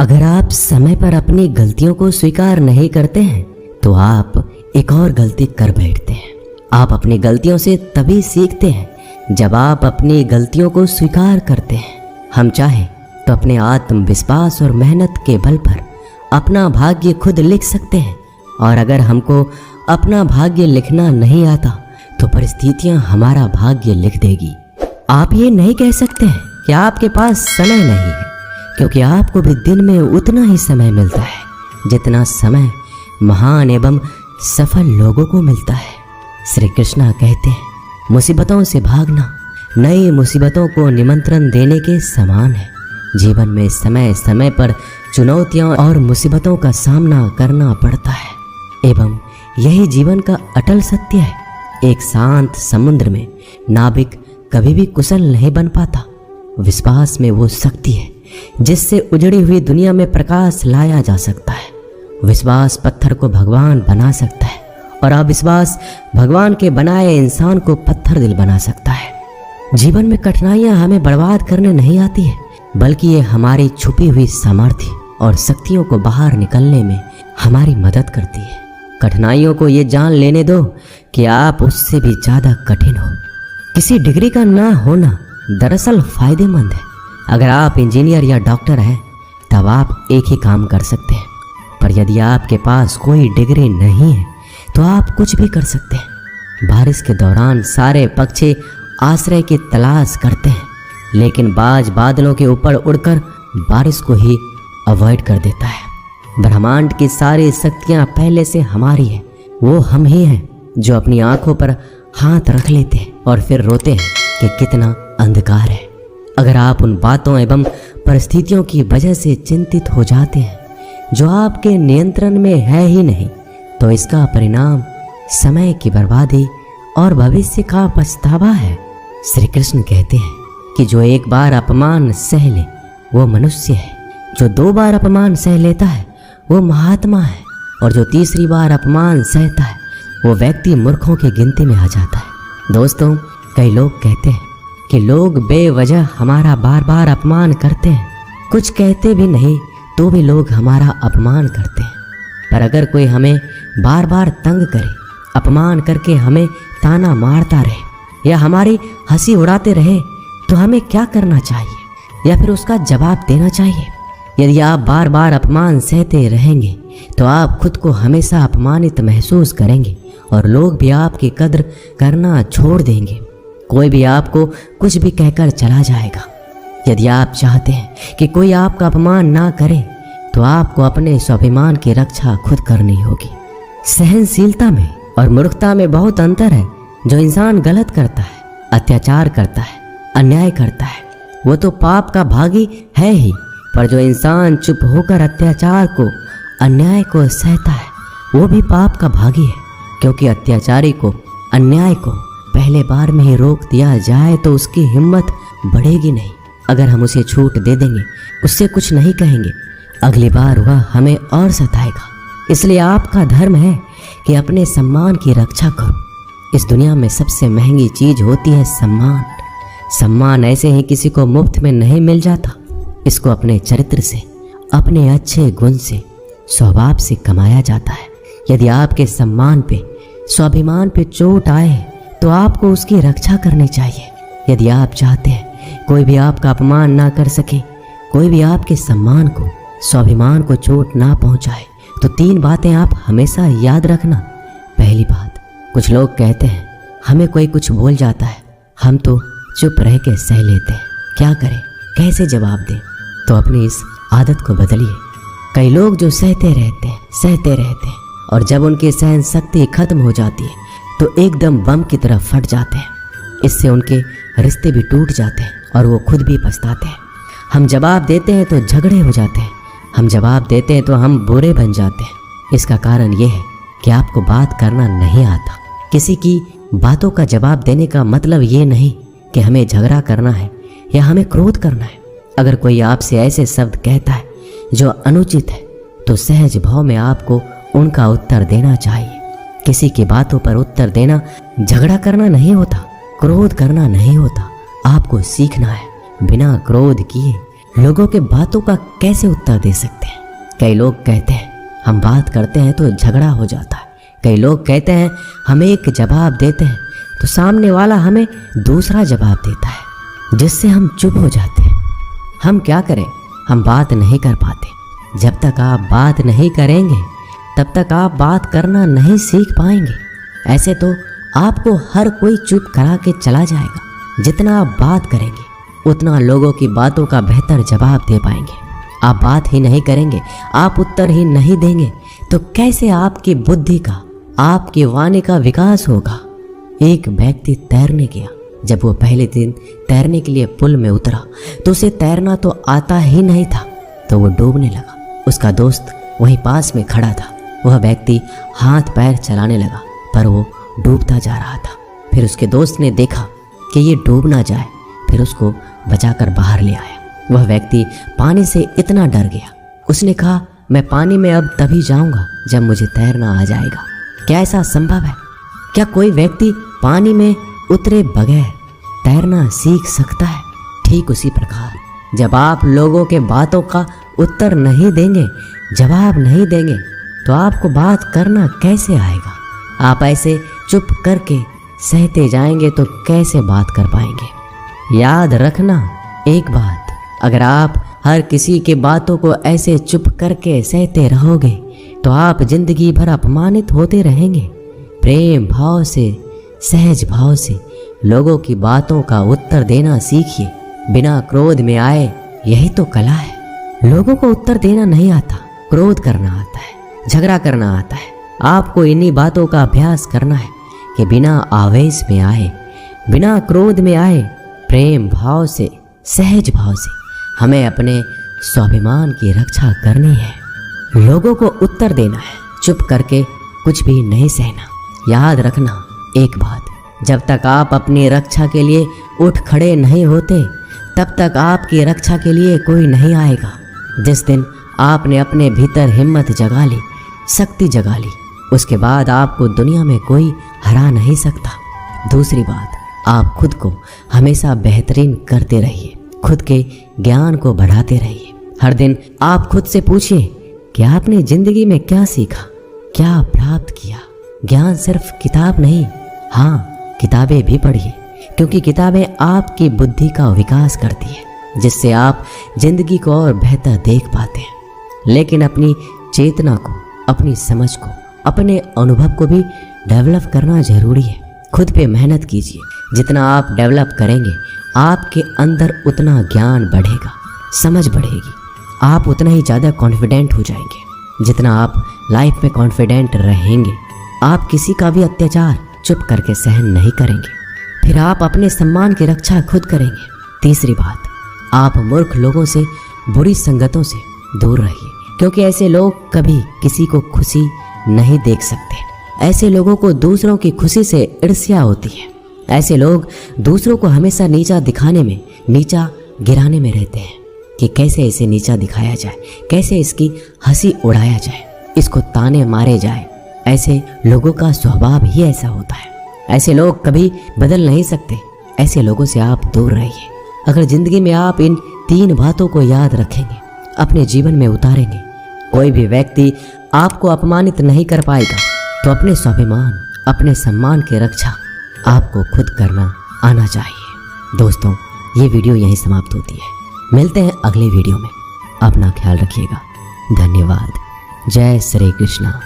अगर आप समय पर अपनी गलतियों को स्वीकार नहीं करते हैं तो आप एक और गलती कर बैठते हैं। आप अपनी गलतियों से तभी सीखते हैं जब आप अपनी गलतियों को स्वीकार करते हैं। हम चाहें तो अपने आत्मविश्वास और मेहनत के बल पर अपना भाग्य खुद लिख सकते हैं, और अगर हमको अपना भाग्य लिखना नहीं आता तो परिस्थितियां हमारा भाग्य लिख देगी। आप ये नहीं कह सकते हैं कि आपके पास समय नहीं है, क्योंकि आपको भी दिन में उतना ही समय मिलता है जितना समय महान एवं सफल लोगों को मिलता है। श्री कृष्णा कहते हैं, मुसीबतों से भागना नई मुसीबतों को निमंत्रण देने के समान है। जीवन में समय समय पर चुनौतियां और मुसीबतों का सामना करना पड़ता है एवं यही जीवन का अटल सत्य है। एक शांत समुद्र में नाविक कभी भी कुशल नहीं बन पाता। विश्वास में वो शक्ति है जिससे उजड़ी हुई दुनिया में प्रकाश लाया जा सकता है। विश्वास पत्थर को भगवान बना सकता है और अविश्वास भगवान के बनाए इंसान को पत्थर दिल बना सकता है। जीवन में कठिनाइयां हमें बर्बाद करने नहीं आती है, बल्कि ये हमारी छुपी हुई सामर्थ्य और शक्तियों को बाहर निकलने में हमारी मदद करती है। कठिनाइयों को ये जान लेने दो कि आप उससे भी ज़्यादा कठिन हो। किसी डिग्री का ना होना दरअसल फायदेमंद है। अगर आप इंजीनियर या डॉक्टर हैं तब आप एक ही काम कर सकते हैं, पर यदि आपके पास कोई डिग्री नहीं है तो आप कुछ भी कर सकते हैं। बारिश के दौरान सारे पक्षी आश्रय की तलाश करते हैं, लेकिन बाज बादलों के ऊपर उड़कर बारिश को ही अवॉइड कर देता है। ब्रह्मांड की सारी शक्तियाँ पहले से हमारी है। वो हम ही हैं जो अपनी आंखों पर हाथ रख लेते हैं और फिर रोते हैं कि कितना अंधकार है। अगर आप उन बातों एवं परिस्थितियों की वजह से चिंतित हो जाते हैं जो आपके नियंत्रण में है ही नहीं, तो इसका परिणाम समय की बर्बादी और भविष्य का पछतावा है। श्री कृष्ण कहते हैं कि जो एक बार अपमान सह ले वो मनुष्य है, जो 2 बार अपमान सह लेता है वो महात्मा है, और जो 3री बार अपमान सहता है वो व्यक्ति मूर्खों की गिनती में आ जाता है। दोस्तों, कई लोग कहते हैं कि लोग बेवजह हमारा बार बार अपमान करते हैं, कुछ कहते भी नहीं तो भी लोग हमारा अपमान करते हैं। पर अगर कोई हमें बार बार तंग करे, अपमान करके हमें ताना मारता रहे या हमारी हंसी उड़ाते रहे, तो हमें क्या करना चाहिए या फिर उसका जवाब देना चाहिए? यदि आप बार बार अपमान सहते रहेंगे तो आप खुद को हमेशा अपमानित महसूस करेंगे और लोग भी आपकी कद्र करना छोड़ देंगे। कोई भी आपको कुछ भी कहकर चला जाएगा। यदि आप चाहते हैं कि कोई आपका अपमान ना करे तो आपको अपने स्वाभिमान की रक्षा खुद करनी होगी। सहनशीलता में और मूर्खता में बहुत अंतर है। जो इंसान गलत करता है, अत्याचार करता है, अन्याय करता है, वो तो पाप का भागी है ही, पर जो इंसान चुप होकर अत्याचार को, अन्याय को सहता है वो भी पाप का भागी है, क्योंकि अत्याचारी को, अन्याय को पहले बार में ही रोक दिया जाए तो उसकी हिम्मत बढ़ेगी नहीं। अगर हम उसे छूट दे देंगे, उससे कुछ नहीं कहेंगे, अगली बार वह हमें और सताएगा। इसलिए आपका धर्म है कि अपने सम्मान की रक्षा करो। इस दुनिया में सबसे महंगी चीज होती है सम्मान। सम्मान ऐसे ही किसी को मुफ्त में नहीं मिल जाता। इसको अपने चरित्र से, अपने अच्छे गुण से, स्वभाव से कमाया जाता है। यदि आपके सम्मान पे, स्वाभिमान पे चोट आए तो आपको उसकी रक्षा करनी चाहिए। यदि आप चाहते हैं कोई भी आपका अपमान ना कर सके, कोई भी आपके सम्मान को, स्वाभिमान को चोट ना पहुंचाए, तो 3 बातें आप हमेशा याद रखना। पहली बात, कुछ लोग कहते हैं हमें कोई कुछ बोल जाता है, हम तो चुप रह के सह लेते हैं, क्या करें, कैसे जवाब दें? तो अपनी इस आदत को बदलिए। कई लोग जो सहते रहते हैं और जब उनकी सहन शक्ति खत्म हो जाती है तो एकदम बम की तरह फट जाते हैं। इससे उनके रिश्ते भी टूट जाते हैं और वो खुद भी पछताते हैं। हम जवाब देते हैं तो झगड़े हो जाते हैं, हम जवाब देते हैं तो हम बुरे बन जाते हैं। इसका कारण ये है कि आपको बात करना नहीं आता। किसी की बातों का जवाब देने का मतलब ये नहीं कि हमें झगड़ा करना है या हमें क्रोध करना है। अगर कोई आपसे ऐसे शब्द कहता है जो अनुचित है तो सहज भाव में आपको उनका उत्तर देना चाहिए। किसी की बातों पर उत्तर देना झगड़ा करना नहीं होता, क्रोध करना नहीं होता। आपको सीखना है बिना क्रोध किए लोगों के बातों का कैसे उत्तर दे सकते हैं? कई लोग कहते हैं हम बात करते हैं तो झगड़ा हो जाता है। कई लोग कहते हैं हम एक जवाब देते हैं तो सामने वाला हमें दूसरा जवाब देता है, जिससे हम चुप हो जाते हैं। हम क्या करें? हम बात नहीं कर पाते। जब तक आप बात नहीं करेंगे तब तक आप बात करना नहीं सीख पाएंगे। ऐसे तो आपको हर कोई चुप करा के चला जाएगा। जितना आप बात करेंगे उतना लोगों की बातों का बेहतर जवाब दे पाएंगे। आप बात ही नहीं करेंगे, आप उत्तर ही नहीं देंगे तो कैसे आपकी बुद्धि का, आपकी वाणी का विकास होगा? एक व्यक्ति तैरने गया। जब वो पहले दिन तैरने के लिए पुल में उतरा तो उसे तैरना तो आता ही नहीं था, तो वो डूबने लगा। उसका दोस्त वहीं पास में खड़ा था। वह व्यक्ति हाथ पैर चलाने लगा पर वो डूबता जा रहा था। फिर उसके दोस्त ने देखा कि ये डूब ना जाए, फिर उसको बचाकर बाहर ले आया। वह व्यक्ति पानी से इतना डर गया, उसने कहा मैं पानी में अब तभी जाऊंगा जब मुझे तैरना आ जाएगा। क्या ऐसा संभव है? क्या कोई व्यक्ति पानी में उतरे बगैर तैरना सीख सकता है? ठीक उसी प्रकार जब आप लोगों के बातों का उत्तर नहीं देंगे, जवाब नहीं देंगे, तो आपको बात करना कैसे आएगा? आप ऐसे चुप करके सहते जाएंगे तो कैसे बात कर पाएंगे? याद रखना एक बात, अगर आप हर किसी की बातों को ऐसे चुप करके सहते रहोगे तो आप जिंदगी भर अपमानित होते रहेंगे। प्रेम भाव से, सहज भाव से लोगों की बातों का उत्तर देना सीखिए, बिना क्रोध में आए। यही तो कला है। लोगों को उत्तर देना नहीं आता, क्रोध करना आता है, झगड़ा करना आता है। आपको इन्हीं बातों का अभ्यास करना है कि बिना आवेश में आए, बिना क्रोध में आए, प्रेम भाव से, सहज भाव से हमें अपने स्वाभिमान की रक्षा करनी है। लोगों को उत्तर देना है, चुप करके कुछ भी नहीं सहना। याद रखना एक बात, जब तक आप अपनी रक्षा के लिए उठ खड़े नहीं होते तब तक आपकी रक्षा के लिए कोई नहीं आएगा। जिस दिन आपने अपने भीतर हिम्मत जगा ली, शक्ति जगा ली, उसके बाद आपको दुनिया में कोई हरा नहीं सकता। दूसरी बात, आप खुद को हमेशा बेहतरीन करते रहिए, खुद के ज्ञान को बढ़ाते रहिए। हर दिन आप खुद से पूछिए कि आपने जिंदगी में क्या सीखा, क्या प्राप्त किया। ज्ञान सिर्फ किताब नहीं, हाँ किताबें भी पढ़िए, क्योंकि किताबें आपकी बुद्धि का विकास करती है, जिससे आप जिंदगी को और बेहतर देख पाते हैं। लेकिन अपनी चेतना को, अपनी समझ को, अपने अनुभव को भी डेवलप करना जरूरी है। खुद पे मेहनत कीजिए। जितना आप डेवलप करेंगे आपके अंदर उतना ज्ञान बढ़ेगा, समझ बढ़ेगी, आप उतना ही ज़्यादा कॉन्फिडेंट हो जाएंगे। जितना आप लाइफ में कॉन्फिडेंट रहेंगे आप किसी का भी अत्याचार चुप करके सहन नहीं करेंगे। फिर आप अपने सम्मान की रक्षा खुद करेंगे। तीसरी बात, आप मूर्ख लोगों से, बुरी संगतों से दूर रहिए, क्योंकि ऐसे लोग कभी किसी को खुशी नहीं देख सकते। ऐसे लोगों को दूसरों की खुशी से ईर्ष्या होती है। ऐसे लोग दूसरों को हमेशा नीचा दिखाने में, नीचा गिराने में रहते हैं कि कैसे इसे नीचा दिखाया जाए, कैसे इसकी हंसी उड़ाया जाए, इसको ताने मारे जाए। ऐसे लोगों का स्वभाव ही ऐसा होता है। ऐसे लोग कभी बदल नहीं सकते। ऐसे लोगों से आप दूर रहिए। अगर जिंदगी में आप इन 3 बातों को याद रखेंगे, अपने जीवन में उतारेंगे, कोई भी व्यक्ति आपको अपमानित नहीं कर पाएगा। तो अपने स्वाभिमान, अपने सम्मान की रक्षा आपको खुद करना आना चाहिए। दोस्तों, ये वीडियो यहीं समाप्त होती है। मिलते हैं अगले वीडियो में। अपना ख्याल रखिएगा। धन्यवाद। जय श्री कृष्णा।